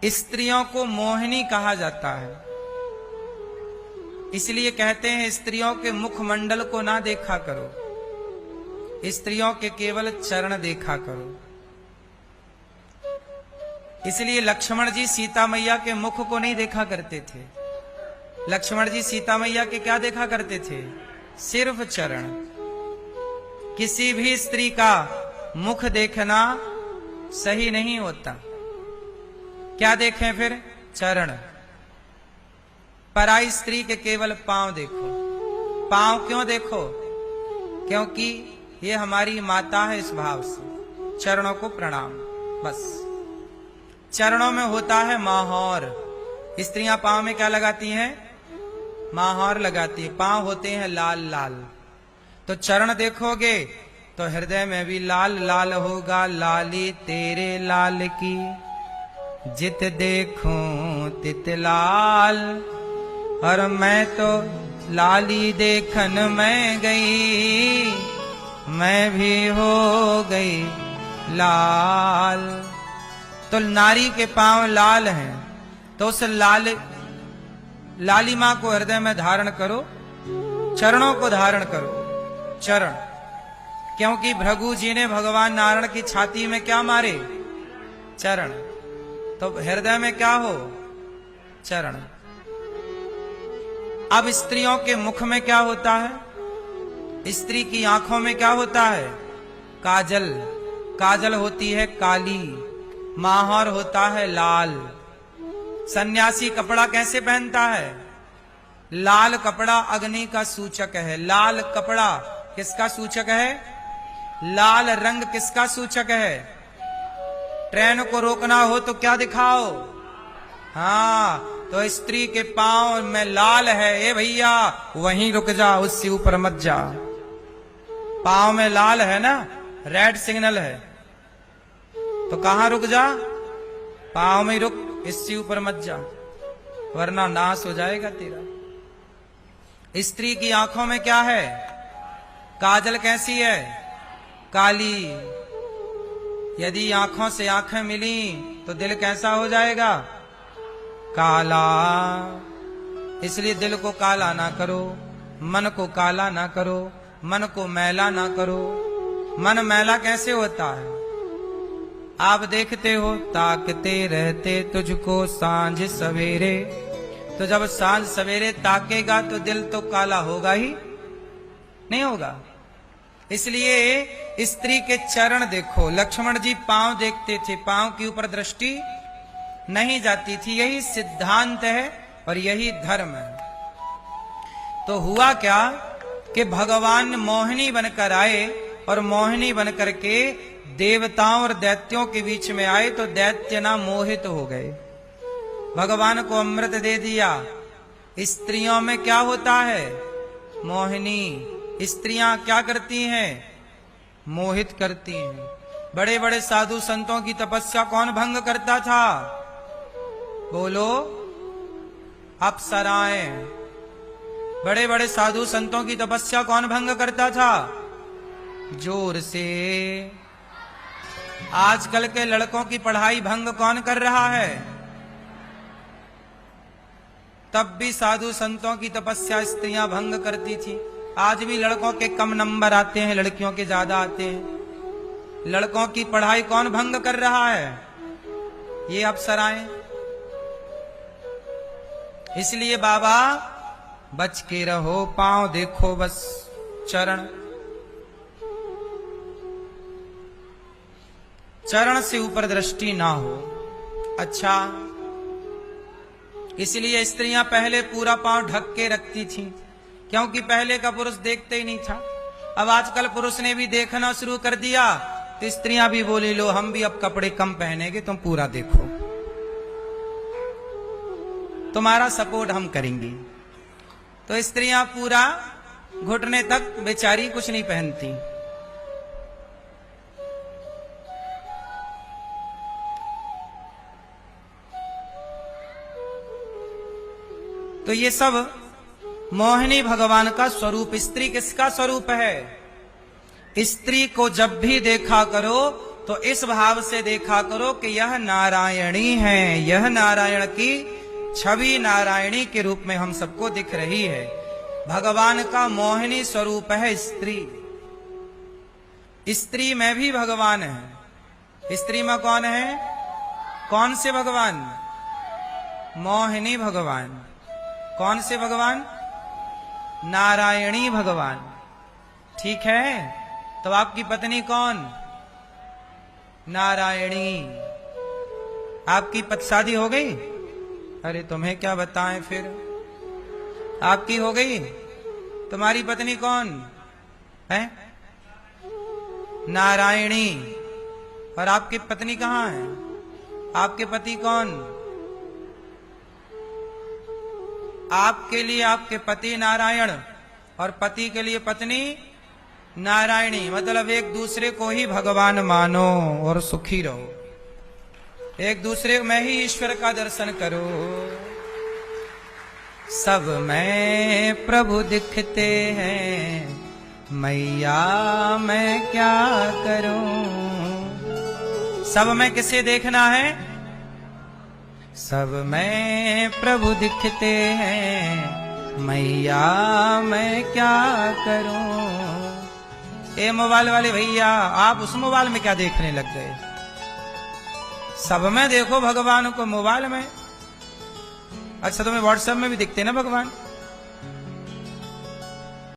स्त्रियों को मोहिनी कहा जाता है। इसलिए कहते हैं स्त्रियों के मुखमंडल को ना देखा करो, स्त्रियों के केवल चरण देखा करो। इसलिए लक्ष्मण जी सीता मैया के मुख को नहीं देखा करते थे। लक्ष्मण जी सीता मैया के क्या देखा करते थे? सिर्फ चरण। किसी भी स्त्री का मुख देखना सही नहीं होता। क्या देखें फिर? चरण। पराई स्त्री के केवल पांव देखो। पांव क्यों देखो? क्योंकि ये हमारी माता है, इस भाव से चरणों को प्रणाम। बस चरणों में होता है माहौर। स्त्रियां पांव में क्या लगाती हैं? माहौर लगाती है। पांव होते हैं लाल लाल। तो चरण देखोगे तो हृदय में भी लाल लाल होगा। लाली तेरे लाल की जित देखूं तित लाल। और मैं तो लाली देखन में गई, मैं भी हो गई लाल। तो नारी के पांव लाल हैं, तो उस लालिमा को हृदय में धारण करो, चरणों को धारण करो। चरण, क्योंकि भृगु जी ने भगवान नारायण की छाती में क्या मारे? चरण। तो हृदय में क्या हो? चरण। अब स्त्रियों के मुख में क्या होता है? स्त्री की आंखों में क्या होता है? काजल। काजल होती है काली, माहौर होता है लाल। सन्यासी कपड़ा कैसे पहनता है? लाल कपड़ा अग्नि का सूचक है। लाल कपड़ा किसका सूचक है? लाल रंग किसका सूचक है? ट्रेन को रोकना हो तो क्या दिखाओ? हाँ, तो स्त्री के पांव में लाल है, ए भैया वहीं रुक जा, उससे ऊपर मत जा। पांव में लाल है ना, रेड सिग्नल है, तो कहां रुक जा? पांव में रुक, इससे ऊपर मत जा, वरना नाश हो जाएगा तेरा। स्त्री की आंखों में क्या है? काजल कैसी है? काली। यदि आंखों से आंखें मिली तो दिल कैसा हो जाएगा? काला। इसलिए दिल को काला ना करो, मन को काला ना करो, मन को मैला ना करो। मन मैला कैसे होता है? आप देखते हो, ताकते रहते तुझको सांझ सवेरे। तो जब सांझ सवेरे ताकेगा तो दिल तो काला होगा ही नहीं होगा। इसलिए स्त्री के चरण देखो। लक्ष्मण जी पांव देखते थे, पांव के ऊपर दृष्टि नहीं जाती थी। यही सिद्धांत है और यही धर्म है। तो हुआ क्या कि भगवान मोहिनी बनकर आए, और मोहिनी बनकर के देवताओं और दैत्यों के बीच में आए, तो दैत्य ना मोहित हो गए। भगवान को अमृत दे दिया। स्त्रियों में क्या होता है? मोहिनी। स्त्रियां क्या करती हैं? मोहित करती हैं। बड़े बड़े साधु संतों की तपस्या कौन भंग करता था? बोलो, अप्सराएं। बड़े बड़े साधु संतों की तपस्या कौन भंग करता था? जोर से। आजकल के लड़कों की पढ़ाई भंग कौन कर रहा है? तब भी साधु संतों की तपस्या स्त्रियां भंग करती थी। आज भी लड़कों के कम नंबर आते हैं, लड़कियों के ज्यादा आते हैं। लड़कों की पढ़ाई कौन भंग कर रहा है? ये अप्सराएं। इसलिए बाबा बच के रहो, पांव देखो बस, चरण। चरण से ऊपर दृष्टि ना हो। अच्छा, इसलिए स्त्रियां पहले पूरा पांव ढक के रखती थीं, क्योंकि पहले का पुरुष देखते ही नहीं था। अब आजकल पुरुष ने भी देखना शुरू कर दिया, तो स्त्रियां भी बोली लो हम भी अब कपड़े कम पहनेंगे, तुम पूरा देखो, तुम्हारा सपोर्ट हम करेंगे। तो स्त्रियां पूरा घुटने तक बेचारी कुछ नहीं पहनती। तो ये सब मोहिनी भगवान का स्वरूप। स्त्री किसका स्वरूप है? स्त्री को जब भी देखा करो तो इस भाव से देखा करो कि यह नारायणी है, यह नारायण की छवि नारायणी के रूप में हम सबको दिख रही है। भगवान का मोहिनी स्वरूप है स्त्री। स्त्री में भी भगवान है। स्त्री में कौन है? कौन से भगवान? मोहिनी भगवान। कौन से भगवान? नारायणी भगवान। ठीक है, तो आपकी पत्नी कौन? नारायणी। आपकी शादी हो गई? अरे तुम्हें क्या बताएं फिर, आपकी हो गई। तुम्हारी पत्नी कौन है? नारायणी। और आपकी पत्नी कहां है? आपके पति कौन? आपके लिए आपके पति नारायण और पति के लिए पत्नी नारायणी। मतलब एक दूसरे को ही भगवान मानो और सुखी रहो। एक दूसरे में ही ईश्वर का दर्शन करो। सब में प्रभु दिखते हैं, मैया मैं क्या करूं। सब में किसे देखना है? सब में प्रभु दिखते हैं, मैया मैं क्या करूं। ए मोबाइल वाले भैया, आप उस मोबाइल में क्या देखने लग गए? सब में देखो भगवान को, मोबाइल में। अच्छा, तुम्हें व्हाट्सएप में भी दिखते ना भगवान?